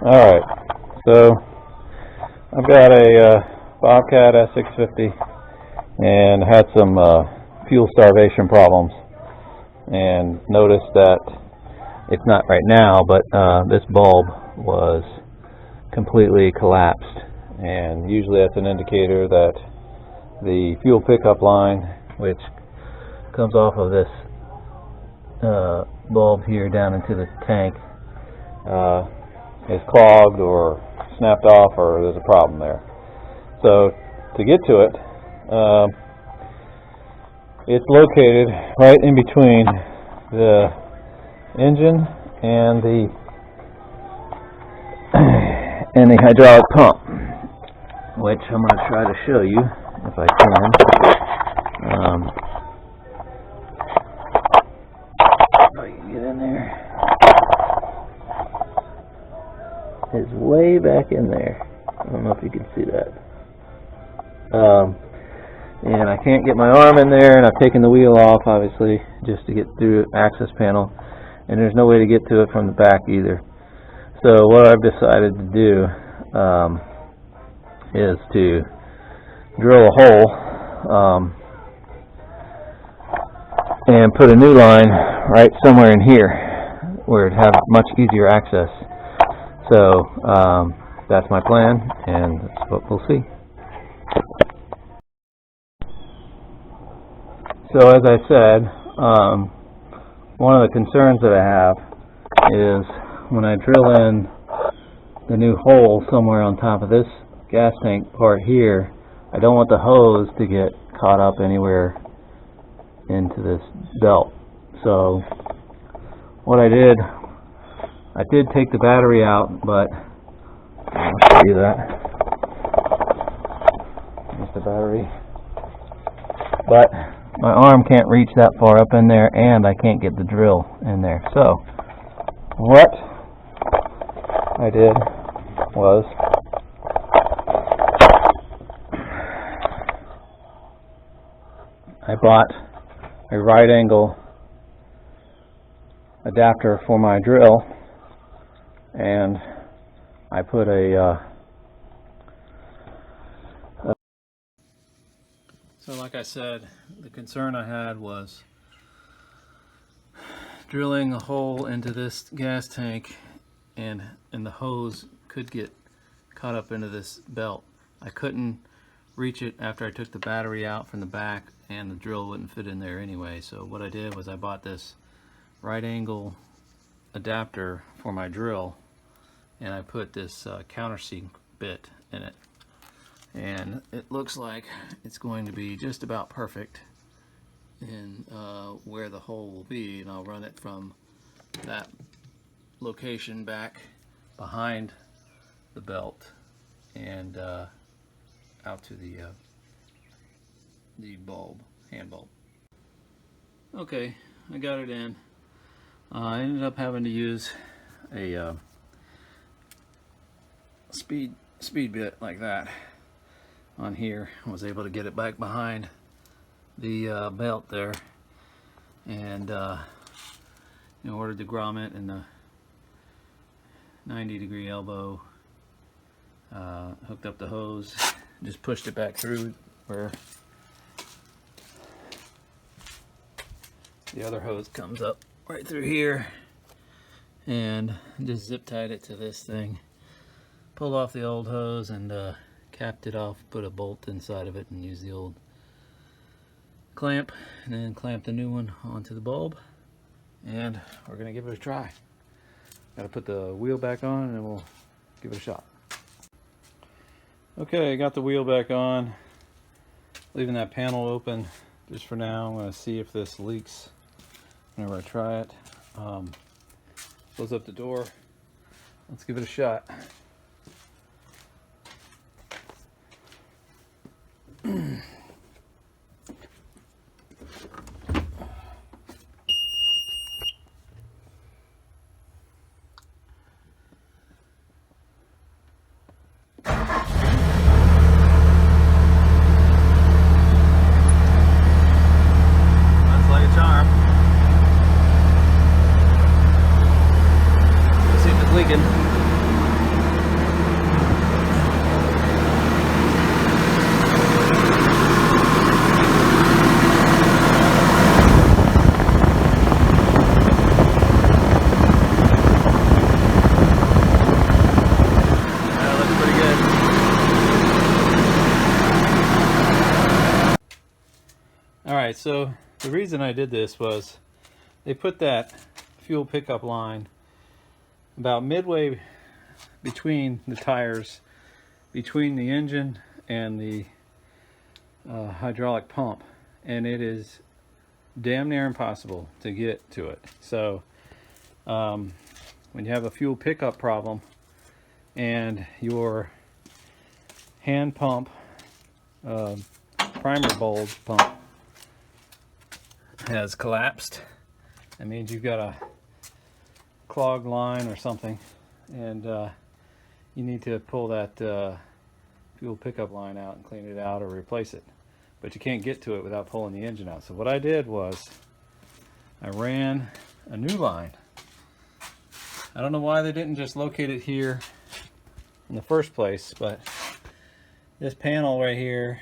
Alright, so I've got a Bobcat S650 and had some fuel starvation problems, and noticed that it's not right now, but this bulb was completely collapsed, and usually that's an indicator that the fuel pickup line, which comes off of this bulb here down into the tank, is clogged or snapped off, or there's a problem there. So to get to it, it's located right in between the engine and the hydraulic pump, which I'm going to try to show you if I can. If I can get in there. It's way back in there. I don't know if you can see that. And I can't get my arm in there, and I've taken the wheel off, obviously, just to get through the access panel, and there's no way to get to it from the back either. So what I've decided to do is to drill a hole and put a new line right somewhere in here where it'd have much easier access. So that's my plan, and that's what we'll see. So as I said, one of the concerns that I have is when I drill in the new hole somewhere on top of this gas tank part here, I don't want the hose to get caught up anywhere into this belt. So what I did take the battery out, but I'll show you that. There's the battery. But my arm can't reach that far up in there, and I can't get the drill in there. So what I did was I bought a right angle adapter for my drill, and I put so like I said, the concern I had was drilling a hole into this gas tank, and the hose could get caught up into this belt. I couldn't reach it after I took the battery out from the back, and the drill wouldn't fit in there anyway. So what I did was I bought this right angle adapter for my drill, and I put this countersink bit in it, and it looks like it's going to be just about perfect in where the hole will be, and I'll run it from that location back behind the belt and out to the bulb, hand bulb. Okay, I got it in. I ended up having to use a speed bit like that on here. I was able to get it back behind the belt there, and ordered the grommet and the 90-degree elbow, hooked up the hose, just pushed it back through where the other hose comes up right through here, and just zip tied it to this thing, pulled off the old hose, and capped it off, put a bolt inside of it, and used the old clamp, and then clamped the new one onto the bulb, and we're gonna give it a try. Gotta put the wheel back on, and then we'll give it a shot. Okay, I got the wheel back on, leaving that panel open just for now. I'm gonna see if this leaks whenever I try it. Close up the door. Let's give it a shot. Leaking. so the reason I did this was they put that fuel pickup line about midway between the tires, between the engine and the hydraulic pump, and it is damn near impossible to get to it. So when you have a fuel pickup problem and your hand pump, primer bulb pump has collapsed, that means you've got a clogged line or something, and you need to pull that fuel pickup line out and clean it out or replace it. But you can't get to it without pulling the engine out. So what I did was I ran a new line. I don't know why they didn't just locate it here in the first place, but this panel right here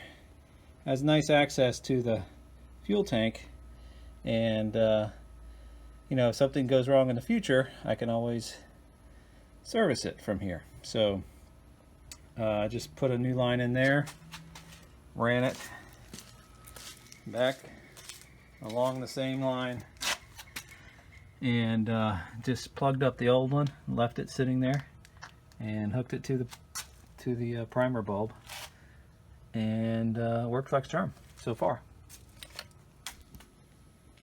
has nice access to the fuel tank, and you know, if something goes wrong in the future, I can always service it from here. So I just put a new line in there, ran it back along the same line, and just plugged up the old one, left it sitting there, and hooked it to the primer bulb, and worked like a charm so far.